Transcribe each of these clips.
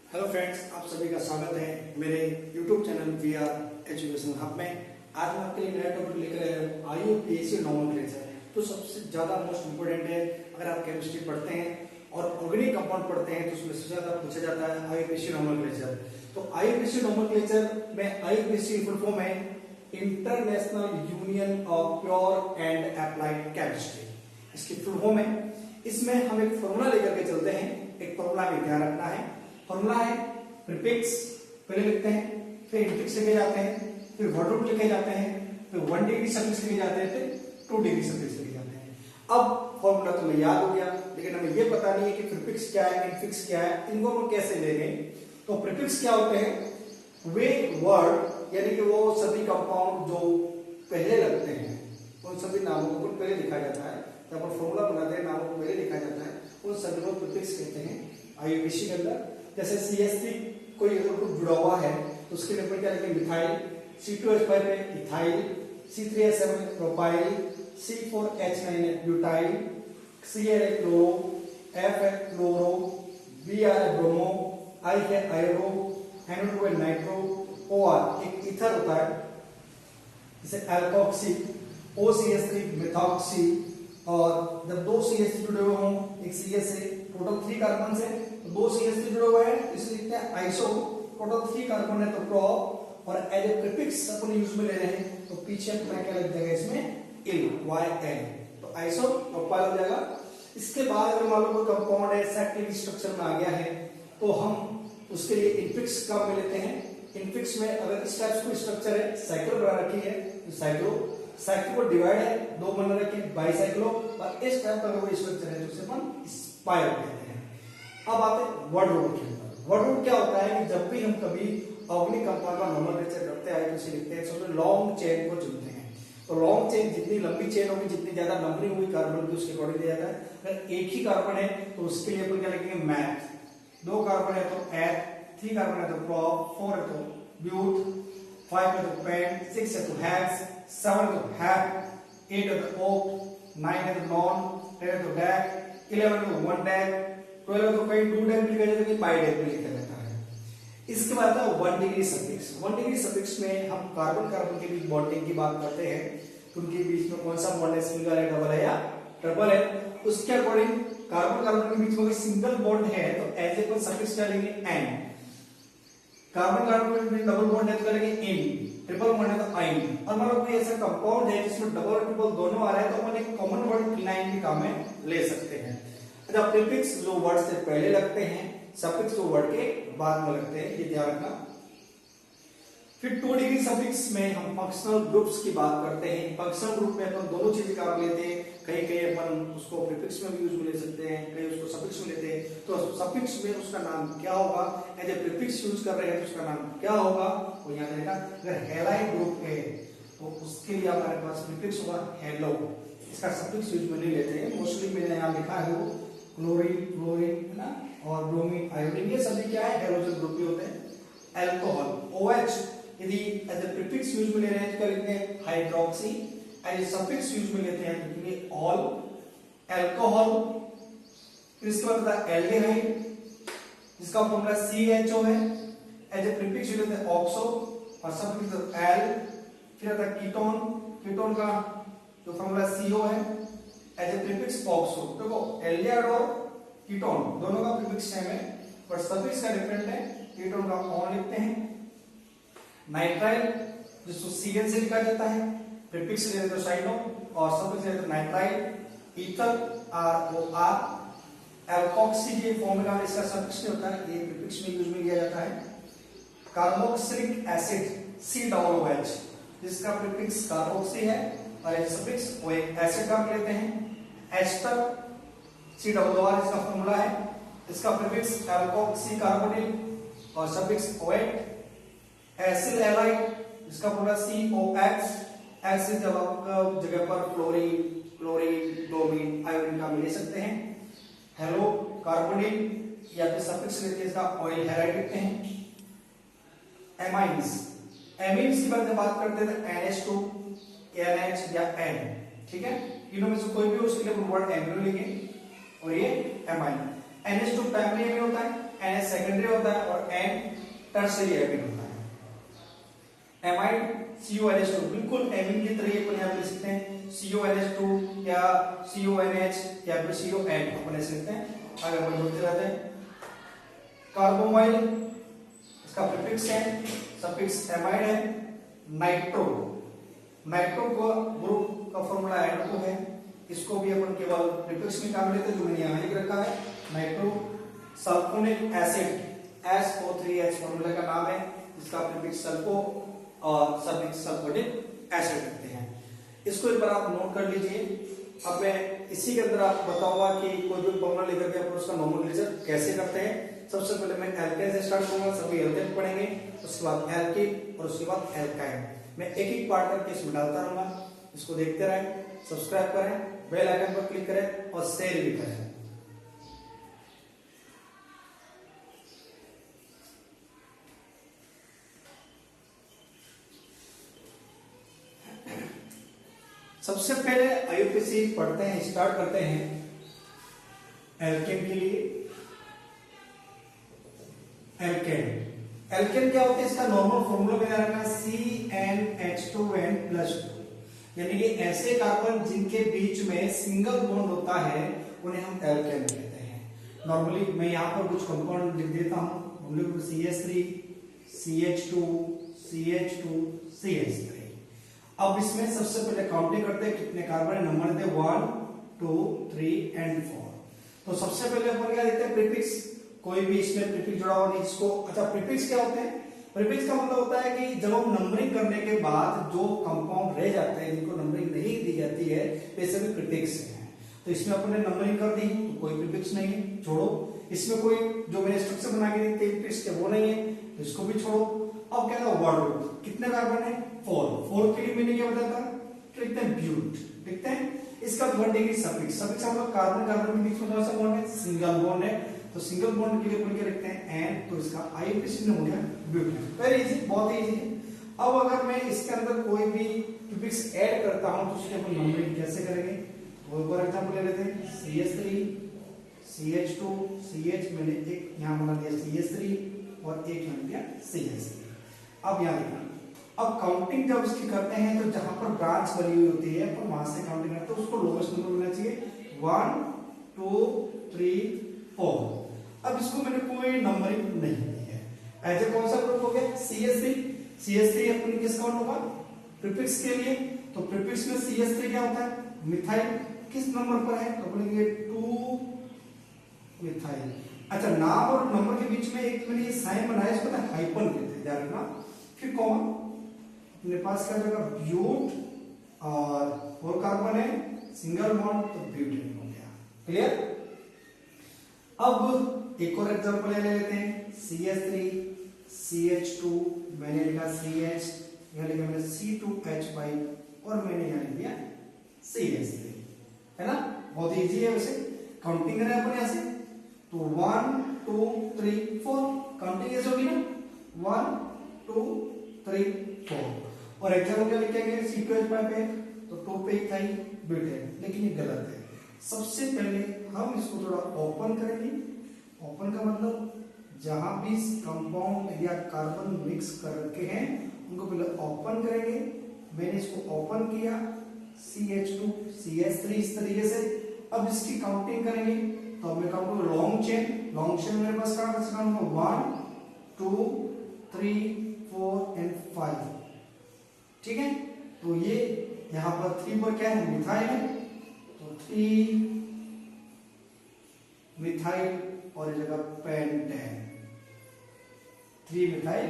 Hello friends, आप सभी का स्वागत है मेरे YouTube channel VR education hub में। आज मैं आपके लिए नया टॉपिक लेकर आया हूँ IUPAC नोमेनक्लेचर। तो सबसे ज़्यादा मोस्ट इम्पोर्टेंट है। अगर आप केमिस्ट्री पढ़ते हैं और ऑर्गेनिक कंपाउंड पढ़ते हैं तो उसमें सबसे ज़्यादा पूछा जाता है IUPAC नोमेनक्लेचर। तो IUPAC नोमेनक्लेचर में IUPAC फुल फॉर्म है international union of pure and applied chemistry. इसकी फुल फॉर्म है। इसमें हम एक फॉर्मूला लेकर के चलते हैं। एक फॉर्मूला में ध्यान रखना है। फॉर्मूला है प्रीफिक्स पहले लिखते हैं, फिर इंफिक्स लिखे जाते हैं, फिर वर्ड रूट लिखे जाते हैं, फिर 1 डिग्री सफिक्स लिखे जाते हैं, फिर 2 डिग्री सफिक्स लिखे जाते हैं। अब फॉर्मूला तुम्हें याद हो गया, लेकिन हमें ये पता नहीं है कि प्रीफिक्स क्या है, इंफिक्स क्या है, इनको हम कैसे लेंगे। तो प्रीफिक्स क्या होते हैं? वे वर्ड यानी कि वो सभी कंपाउंड जो पहले लगते हैं उन सभी नामों को पहले लिखा जाता है। जब हम फॉर्मूला बनाते हैं नामों को पहले लिखा जाता है, उन सभी को प्रीफिक्स कहते हैं IUPAC के अंदर। जैसे CH3 कोई अगर ग्रुप जुड़ा हुआ है तो उसके लिए क्या लिखेंगे? मिथाइल, C2H5 है इथाइल, C3H7 है प्रोपाइल, C4H9 है ब्यूटाइल, Cl है क्लोरो, F है क्लोरो, Br है ब्रोमो, I है आयरो, NO2 है नाइट्रो, OR एक ईथर होता है जैसे एल्कोक्सी, OCH3 मिथॉक्सी। और जब दो CH3 जुड़े हुए हों, एक CH से टोटल 3 कार्बन से, तो 2 CH3 जुड़े हुए हैं इसलिए लिखते हैं आइसो। टोटल 3 कार्बन है तो प्रो, और एज ए प्रीफिक्स अपन यूज में ले रहे हैं तो पीछे अपना क्या लग जाएगा इसमें? इल, YL, तो आइसो प्रोपाइल हो जाएगा। इसके बाद अगर मान लो कोई कंपाउंड है साइक्लिक स्ट्रक्चर में आ गया है तो हम उसके लिए इनफिक्स का में लेते हैं। इनफिक्स में अगर इस टाइप का स्ट्रक्चर है, साइक्लो बना रखी है तो साइक्लो, साइक्लो को डिवाइड है, 2 बना रखे बाइसाइक्लो, और इस टाइप का अगर कोई स्ट्रक्चर है तो उसे अपन स्पाइरो कहते हैं। अब आते हैं वर्ड रूट के अंदर। वर्ड रूट क्या होता है कि जब भी हम कभी ऑर्गेनिक कंपाउंड का नोमेनक्लेचर करते हैं तो उसे लिखते हैं सबसे लॉन्ग चेन को चुनते हैं। तो लॉन्ग चेन जितनी लंबी चेन होगी, जितनी ज्यादा नंबरिंग होगी कार्बन की, उसके अकॉर्डिंग दिया जाता है। अगर एक ही कार्बन है तो उसके लिए अपन क्या लिखेंगे? मैथ। 2 कार्बन है तो एथ, 3 कार्बन है तो प्रोप, 4 है तो ब्यूट, 5 है तो पेंट, 6 है तो हेक्स, 7 है तो हैप, 8 है तो ओक, 9 है तो नॉन, 10 है तो डैक, 11 है तो 1 डैक, 12 है तो कहीं 2 डैक लिखा जाता है, कहीं बाई डैक भी लिखा जाता है। इसके बाद है 1 डिग्री सफिक्स। 1 डिग्री सफिक्स में हम कार्बन कार्बन के बीच बॉन्डिंग की बात करते हैं तो उनके बीच में कौन सा बॉन्ड है? सिंगल है, डबल है या ट्रिपल है? उसके अकॉर्डिंग कार्बन कार्बन के बीच में कोई सिंगल बॉन्ड है तो एज ए पर सफिक्स क्या लेंगे? एन। कार्बन कार्बन के बीच डबल बॉन्ड है तो क्या लेंगे? इन। ट्रिपल बॉन्ड है तो आइन। और मान लो कोई ऐसा कंपाउंड है जिसमें डबल और ट्रिपल दोनों आ रहे हैं तो अपन एक कॉमन वर्ड फिनाइल भी काम में ले सकते हैं। अच्छा, प्रीफिक्स जो वर्ड से पहले लगते हैं, सफिक्स जो वर्ड के बाद में लगते हैं, ये ध्यान रखना। फिर 2 डिग्री सफिक्स में हम फंक्शनल ग्रुप्स की बात करते हैं। फंक्शनल ग्रुप में अपन दोनों चीजें काम लेते हैं। कहीं कहीं अपन उसको प्रीफिक्स में भी यूज में ले सकते हैं, कहीं उसको सफिक्स में लेते हैं। तो सफिक्स में उसका नाम क्या होगा? एज ए प्रीफिक्स यूज कर रहे हैं तो उसका नाम क्या होगा वो याद रहेगा। अगर हैलाइड ग्रुप है तो उसके लिए हमारे पास प्रीफिक्स होगा हेलो। इसका सफिक्स यूज में नहीं लेते हैं। मोस्टली मैंने यहाँ लिखा है वो क्लोरीन, फ्लोरीन है ना, और ब्रोमीन, आयोडीन, ये सभी क्या है? हेलोजन ग्रुप ही होते हैं। अल्कोहल, OH यदि एज ए प्रीफिक्स यूज में ले रहे हैं तो क्या लिखते हैं? Hydroxy. As a suffix use में लेते हैं तो लिखेंगे ऑल, अल्कोहल। फिर इसके बाद आता है एल्डिहाइड जिसका फॉर्मूला CHO है। एज ए प्रीफिक्स यूज लेते हैं ऑक्सो और सफिक्स एल। फिर आता है कीटोन, कीटोन का जो फॉर्मूला CO है। As a prefix oxo. देखो एल्डिहाइड और कीटोन दोनों का प्रीफिक्स सेम है पर सफिक्स का डिफरेंट है। कीटोन का ऑन लिखते हैं। नाइट्राइल जिसको CN से लिखा जाता है, प्रीफिक्स ले तो साइनो और सफिक्स ले तो नाइट्राइल। Ether ROR। एल्कोक्सी ये फॉर्मूला इसका सफिक्स नहीं होता है, ये प्रीफिक्स में यूज में लिया जाता है। कार्बोक्सिलिक एसिड COOH जिसका प्रीफिक्स कार्बोक्सी है और ये सफिक्स वो एक एसिड का लेते हैं। एस्टर COOR इसका फॉर्मूला है, इसका प्रीफिक्स एल्कोक्सी कार्बोनिल और सफिक्स OH। एसिल हैलाइड इसका फॉर्मूला COX। एसिड जगह पर फ्लोरीन, क्लोरीन, ब्रोमीन, आयोडीन का ले सकते हैं। हेलो कार्बोनिल या फिर सफिक्स लेते हैं, इसका ऑयल हैलाइड लिखते हैं। एमाइन्स, एमीन्स की बात करते हैं NH2, NH या N, ठीक है? तीनों में से कोई भी उसके लिए वर्ड एमिनो लेंगे और ये एमाइन। NH2 प्राइमरी एमिन होता है NH सेकेंडरी होता है और N टर्शियरी एमीन होता है। एमाइड CuNH2 बिल्कुल एमीन की तरह अपन यहाँ पे लिख सकते हैं CuNH2 या CuNH या फिर CuN अपन ऐसे लिखते हैं, आगे बढ़ बढ़ते रहते हैं। कार्बोमाइल इसका प्रीफिक्स है, सफिक्स एमाइड है। नाइट्रो, नाइट्रो को ग्रुप का फॉर्मूला N2 है, इसको भी अपन केवल प्रीफिक्स में काम लेते हैं, जो मैंने यहाँ लिख रखा है nitro. Sulphonic acid SO3H formula का नाम है, इसका प्रीफिक्स सल्फो और सफिक्स सल्फोनिक एसिड कहते हैं। इसको एक बार आप नोट कर लीजिए। अब मैं इसी के अंदर आपको बताऊंगा कि कोई भी फॉर्मूला लेकर के अपन उसका नोमेनक्लेचर कैसे करते हैं। सबसे पहले मैं एल्केन से स्टार्ट करूंगा, सभी एल्केन पढ़ेंगे, उसके बाद एल्कीन और उसके बाद एल्काइन। मैं एक एक पार्ट करके इसमें डालता रहूंगा, इसको देखते रहें, सब्सक्राइब करें, बेल आइकन पर क्लिक करें और शेयर भी करें। सबसे पहले आईयूपीएसी पढ़ते हैं, स्टार्ट करते हैं एल्केन के लिए। एल्केन, एल्केन क्या होता है, इसका नॉर्मल फॉर्मूला मैंने रखा CnH2n+2, यानी कि ऐसे कार्बन जिनके बीच में सिंगल बॉन्ड होता है उन्हें हम एल्केन कहते हैं। नॉर्मली मैं यहाँ पर कुछ कंपाउंड लिख देता हूँ, हम लोग CH3 CH2 CH2 CH3। अब इसमें सबसे पहले काउंटिंग करते हैं कितने कार्बन है, नंबर देते 1 2 3 एंड 4। तो सबसे पहले अपन क्या देखते हैं, प्रीफिक्स। कोई भी इसमें प्रीफिक्स जुड़ा हुआ नहीं इसको। अच्छा, प्रीफिक्स क्या होते हैं? प्रीफिक्स का मतलब होता है कि जब हम नंबरिंग करने के बाद जो कंपाउंड रह जाते हैं जिनको नंबरिंग नहीं दी जाती है, वैसे भी प्रीफिक्स है। तो इसमें अपन ने नंबरिंग कर दी तो कोई प्रीफिक्स नहीं है, छोड़ो। इसमें कोई जो मैंने स्ट्रक्चर बना के दी प्रीफिक्स के वो नहीं है, तो इसको भी छोड़ो। अब क्या था, वर्ड ग्रुप कितने कार्बन है, 4 के लिए मैंने क्या बताया था, लिखते हैं ब्यूट, लिखते हैं। इसका 1 डिग्री सफिक्स, सफिक्स मतलब कार्बन कार्बन के बीच में कौन सा बॉन्ड है, सिंगल बॉन्ड है, तो सिंगल बॉन्ड के लिए अपन क्या लिखते हैं N, तो इसका आईयूपीएसी में हो गया ब्यूट। वेरी इजी, बहुत इजी है। अब अगर मैं इसके अंदर कोई भी प्रीफिक्स ऐड करता हूं तो उसकी अपन नंबरिंग कैसे करेंगे, तो फॉर एग्जांपल ले लेते हैं CH3 CH2 CH, मैंने एक यहां बना दिया CH3 और एक बना दिया CH3। अब यहाँ देखना, अब काउंटिंग जब इसकी करते हैं तो जहां पर ब्रांच बनी हुई होती है पर वहां से काउंटिंग करते हैं, उसको लोवेस्ट नंबर मिलना चाहिए 1 2 3 4। अब इसको मैंने कोई नंबरिंग नहीं दी है, एज ए कौन सा ग्रुप हो गया, CH3। CH3 अपन किस काउंट होगा, प्रीफिक्स के लिए, तो प्रीफिक्स में CH3 क्या होता है, मिथाइल। किस नंबर पर है, तो बोलेंगे 2 मिथाइल। अच्छा, नाम और नंबर के बीच में एक मैंने ये साइन बनाया, इसको ना हाइपन कहते हैं, ध्यान रखना। फिर कॉमा, अपने पास क्या जगह ब्यूट और कार्बन है सिंगल बॉन्ड, तो ब्यूटेन हो गया। क्लियर। अब एक और एग्जांपल ले लेते हैं, CH3 CH2, मैंने लिखा CH, यहाँ लिखा मैंने C2H5 और मैंने यहाँ लिख दिया CH3, है ना। बहुत इजी है, वैसे काउंटिंग करें अपन यहाँ से तो 1 2 3 4, काउंटिंग ऐसे होगी ना 1 2 3 4। और एग्जाम्पल क्या लिखेंगे, C2H5 पे तो 2 पे था ही ब्यूटेन, लेकिन ये गलत है। सबसे पहले हम इसको थोड़ा ओपन करेंगे। ओपन का मतलब जहां भी कंपाउंड या कार्बन मिक्स कर रखे हैं उनको पहले ओपन करेंगे। मैंने इसको ओपन किया, CH2 CH3 इस तरीके से। अब इसकी काउंटिंग करेंगे तो मैं count long chain, long chain मेरे पास काउंट 1 2 3 4 एंड 5, ठीक है। तो ये यहां पर 3 पर क्या है, मिथाइल है, तो 3 मिथाइल और जगह पेंटेन, 3 मिथाइल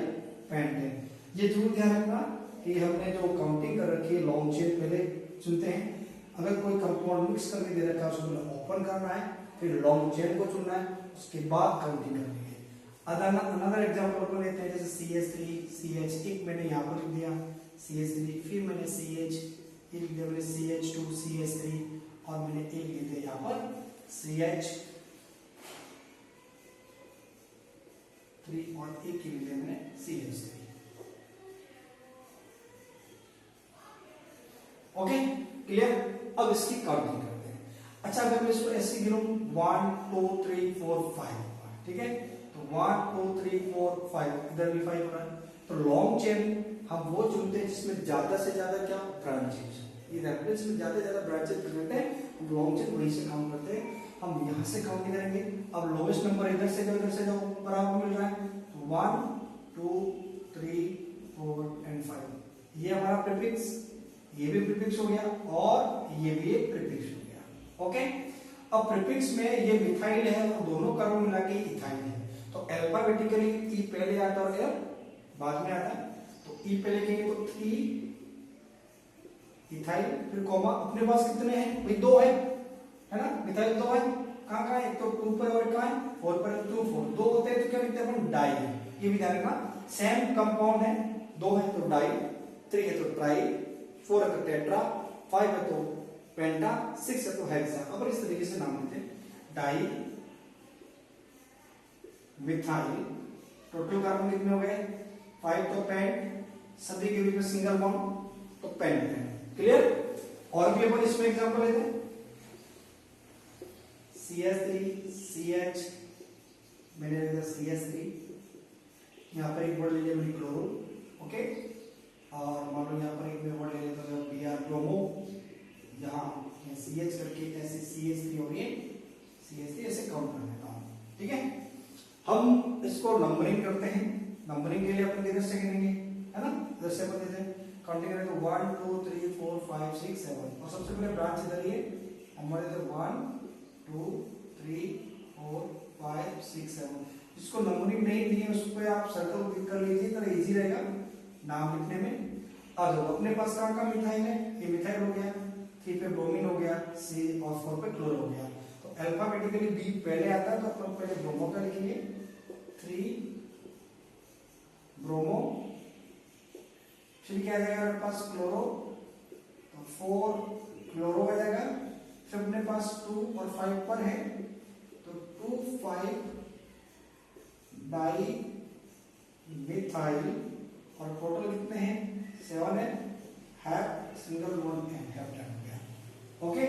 पेंटेन। ये जरूर ध्यान रखना कि हमने जो काउंटिंग कर रखी है लॉन्ग चेन पहले चुनते हैं। अगर कोई कंपाउंड मिक्स करके दे रखा है उसको ओपन करना है, फिर लॉन्ग चेन को चुनना है, उसके बाद काउंटिंग करनी है। अनदर एग्जांपल को लेते हैं, जैसे CH3 CH, एक मैंने यहाँ पर लिख दिया CH3, फिर मैंने CH, एक लिख दिया मैंने CH2 CH3 और मैंने एक लिख दिया यहाँ पर CH3 और एक लिख दिया मैंने CH3। Okay, clear. अब इसकी काउंटिंग करते हैं। अच्छा, अगर मैं इसको ऐसे गिनूं 1 2 3 4 5, ठीक है, तो तो 1 2 3 4 5, इधर भी 5 हो रहा है। तो लॉन्ग चेन हम वो चुनते हैं जिसमें ज्यादा से ज्यादा क्या ब्रांचेज, ये रेफरेंस में ज्यादा से ज्यादा ब्रांचेज प्रेजेंट है, हम लॉन्ग चेन वहीं से काउंट करते हैं। हम यहाँ से काउंट करेंगे। अब लोवेस्ट नंबर इधर से जाओ बराबर मिल रहा है, तो 1 2 3 4 एंड 5, ये हमारा प्रीफिक्स, ये भी प्रीफिक्स हो गया और ये भी एक प्रीफिक्स हो गया। ओके, अब प्रीफिक्स में ये मिथाइल है और दोनों कर्व मिला के इथाइल है, तो अल्फाबेटिकली ई पहले आता है और एल बाद में आता है। तो ई पे लिखेंगे तो 3 इथाइल, फिर कॉमा, अपने पास कितने हैं भाई, 2 है ना, मिथाइल 2 है, कहां कहां है, एक तो 2 पर और एक कहां है 4 पर, 2 4 2 होते हैं तो क्या लिखते हैं अपन, डाई, ये भी ध्यान रखना। सेम कंपाउंड है, 2 है तो डाई, 3 है तो ट्राई, 4 है तो टेट्रा, 5 है तो पेंटा, 6 है तो हेक्सा। अब इस तरीके से नाम लेते हैं, डाई मिथाइल, टोटल कार्बन कितने हो गए 5, तो पेंट, सभी के बीच में सिंगल बॉन्ड तो पेंट है। क्लियर। और भी अपन इसमें एग्जांपल लेते हैं, CH3 CH, मैंने लिखा CH3, यहाँ पर एक वर्ड ले लिया मैंने क्लोरो, ओके, और मान लो यहाँ पर एक मैं वर्ड ले लेता हूँ Br ब्रोमो, यहाँ CH करके ऐसे CH3 हो गई, CH3 ऐसे काउंट कर लेता हूँ। ठीक है, हम इसको नंबरिंग करते हैं। नंबरिंग के लिए अपन किधर से गिनेंगे, है ना, इधर से अपन देते हैं, काउंटिंग करें तो 1 2 3 4 5 6 7, और सबसे पहले ब्रांच इधर ही है, हमारे इधर 1 2 3 4 5 6 7। जिसको नंबरिंग नहीं दी है उस पर आप सर्कल क्लिक कर लीजिए, तो इजी रहेगा नाम लिखने में। अब अपने पास कहाँ का मिथाइल है, ये मिथाइल हो गया, 3 पे ब्रोमीन हो गया, C और 4 पे क्लोर हो गया। तो अल्फाबेटिकली B पहले आता है, तो अपन पहले ब्रोमो का लिखेंगे, 3 ब्रोमो, फिर क्या आ जाएगा मेरे पास क्लोरो, तो 4 क्लोरो आ जाएगा, फिर अपने पास 2 और 5 पर है, तो 2 5 डाई मिथाइल, और टोटल कितने हैं 7 है, have single bond and have done हो गया। ओके,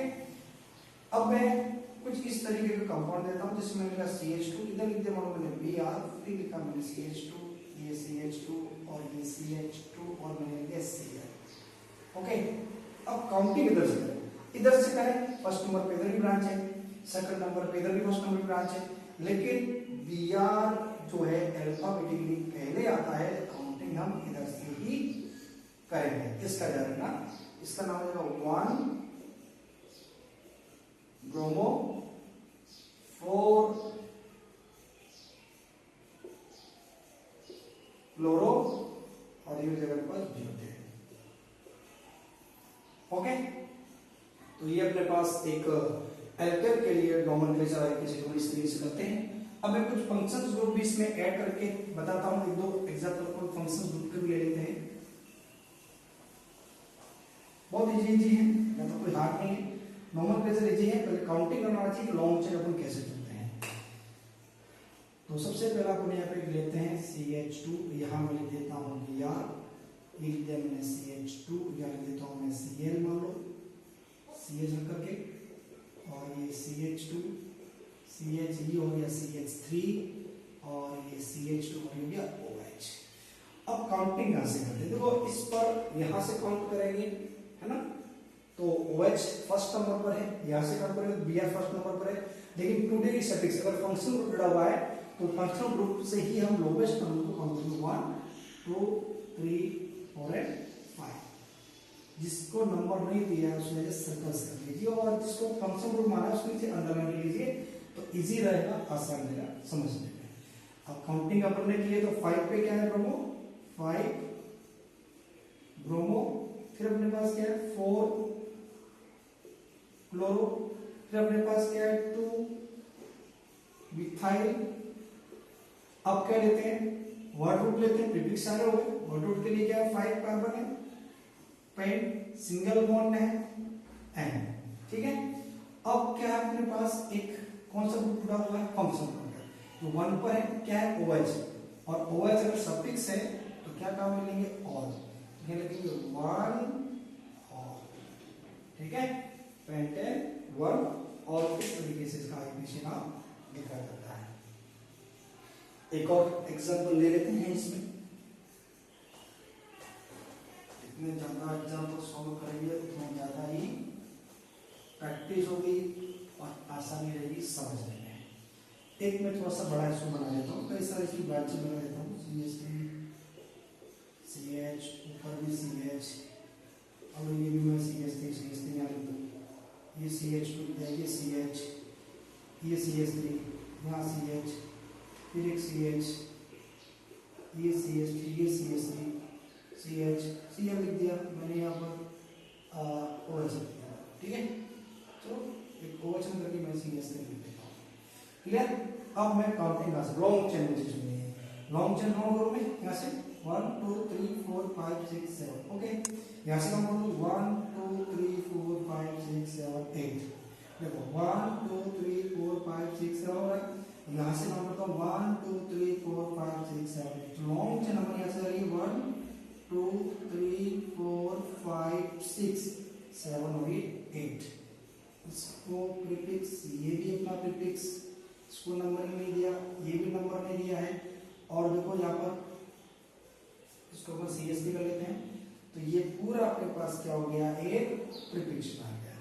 अब मैं कुछ इस तरीके का कंपाउंड देता हूं जिसमें लिखा CH2, इधर लिख दिया मैंने Br, फिर लिखा मैंने CH2, ये CH2 और ये CH2 और मैंने लिखा Cl। ओके, अब काउंटिंग इधर से करें, इधर से करें, फर्स्ट नंबर पे इधर भी ब्रांच है, सेकंड नंबर पे इधर भी फर्स्ट नंबर पे ब्रांच है, लेकिन Br जो है अल्फाबेटिकली पहले आता है, काउंटिंग हम इधर से ही करेंगे। इसका ध्यान रखना, इसका नाम होगा 1 ब्रोमो, 4 क्लोरो, और ये जगह पर भी होते हैं। ओके, तो ये अपने पास एक एल्केन के लिए नोमेनक्लेचर है, किसी को इस तरीके से करते हैं। अब मैं कुछ फंक्शंस ग्रुप भी इसमें ऐड करके बताता हूं, एक दो एग्जांपल को फंक्शंस ग्रुप के भी ले लेते हैं, बहुत इजी है, या तो कोई हार्ड नहीं है, नोमेनक्लेचर इजी है, पहले काउंटिंग करना चाहिए लॉन्ग चेन अपन कैसे चलते हैं। तो सबसे पहला अपन यहाँ पे लेते हैं CH2, यहाँ मैं लिख देता हूँ Br, लिख दिया मैंने CH2, यहाँ लिख देता हूँ मैं Cl, मान लो CH रख करके, और ये CH2 CH हो गया CH3, और ये CH2 हो गया OH। अब काउंटिंग यहाँ से करते हैं, देखो इस पर यहाँ से काउंट करेंगे, है ना, तो OH फर्स्ट नंबर पर है, यहाँ से काउंट करेंगे, Br फर्स्ट नंबर पर है, लेकिन टू डेली स्टैटिस्टिक्स अगर फंक्शन ग्रुप जुड़ा हुआ है तो फंक्शनल ग्रुप से ही हम लोवेस्ट नंबर को काउंट करेंगे, 1 2 3 4 एंड 5। जिसको नंबर नहीं दिया है उसमें सर्कल्स कर लीजिए, और जिसको फंक्शन ग्रुप माना है उसमें से अंडरलाइन कर लीजिए, तो इजी रहेगा, आसान रहेगा समझने में। अब काउंटिंग अपन ने की है, तो 5 पे क्या है ब्रोमो, 5 ब्रोमो, फिर अपने पास क्या है 4 क्लोरो, फिर अपने पास क्या है 2 मिथाइल। अब क्या लेते हैं, वर्ड रूट लेते हैं, प्रीफिक्स सारे हो गए, वर्ड रूट के लिए क्या है 5 कार्बन है, पेंट सिंगल बॉन्ड है, एन, ठीक है। अब क्या है अपने पास एक कौन सा ग्रुप जुड़ा हुआ है, फंक्शन ग्रुप, तो 1 पर है क्या है OH, और OH अगर सफिक्स है तो क्या काम में लेंगे ऑल, ये लिखेंगे 1 और, ठीक है, पेंटेन 1, और इस तरीके से इसका आईपीसी नाम लिखा जाता है। एक और एग्जांपल ले लेते हैं इसमें। जितने ज्यादा एग्जांपल सॉल्व करेंगे उतना ज्यादा ही प्रैक्टिस होगी और आसानी रहेगी समझने में। एक में थोड़ा सा बड़ा इसको बना देता हूँ, कई सारे इसकी ब्रांच बना देता हूँ। CH ऊपर भी CH, और ये भी मैं CH3 यहाँ लिख दूँ। ये CH2 ये CH, ये CH3, यहाँ CH, फिर एक CH, ये CH3, ये CH3, CH, CL लिख दिया मैंने यहाँ पर OH लिख दिया, ठीक है। तो एक OH करके मैं CH3 लिख देता हूँ, क्लियर। अब मैं काउंटिंग यहाँ से लॉन्ग चेन में, लॉन्ग चेन काउंट करूँ मैं यहाँ से 1 2 3 4 5 6 7, ओके। यहाँ से काउंट करूँ 1 2 3 4 5 6 7 8, देखो 1 2 3 4 5 6 7 हो रहा है। यहाँ से काउंट करता हूँ 1 2 3 4 5 6 7, लॉन्ग चेन नंबर यहाँ से आ रही है 1 2 3 4 5 6 7 8 8। इसको प्रीफिक्स, ये भी अपना प्रीफिक्स, इसको नंबर नहीं दिया, ये भी नंबर नहीं दिया है। और देखो यहाँ पर इसको अपन CSP कर लेते हैं, तो ये पूरा अपने पास क्या हो गया, एक प्रीफिक्स आ गया।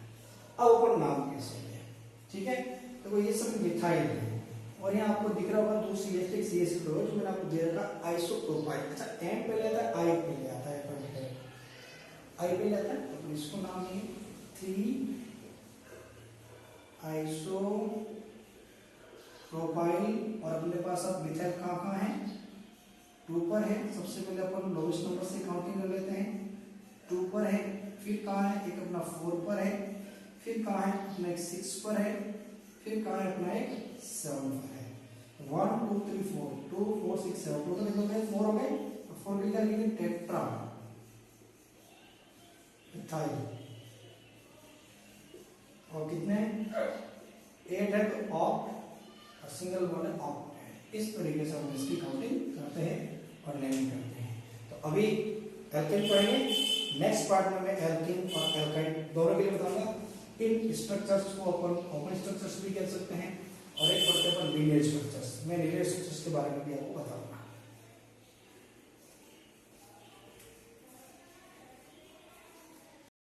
अब अपन नाम कैसे लिया, ठीक है। तो ये सब मिथाइल है, और यहाँ आपको दिख रहा होगा 2 CH3 जो मैंने आपको दे रखा आइसोप्रोपाइल। अच्छा एम पे लेता है, आई पे ले आता है, आई पे लेता है, तो इसको नाम है 3 आइसोप्रोपाइल। और अपने पास अब मिथाइल कहाँ है, 2 पर है। सबसे पहले अपन लोवेस्ट नंबर से काउंटिंग कर लेते हैं, 2 पर है। फिर कहाँ है, एक अपना 4 पर है। फिर कहाँ है, अपना एक 6 पर है। फिर कहाँ है, अपना एक 7 पर है। 1 2 3 4 2 4 6 7 टोटल कितने हो गए, 4 हो गए। 4 लिखा लिखे टेट्रा मिथाइल, और कितने 8 है, तो ऑक्ट, और सिंगल वन है ऑक्ट। इस तरीके से हम इसकी काउंटिंग करते हैं और नेमिंग करते हैं। तो अभी एल्केन पढ़ेंगे, नेक्स्ट पार्ट में मैं एल्केन और एल्काइन दोनों के लिए बताऊंगा। इन स्ट्रक्चर्स को अपन ओपन स्ट्रक्चर्स भी कह सकते हैं।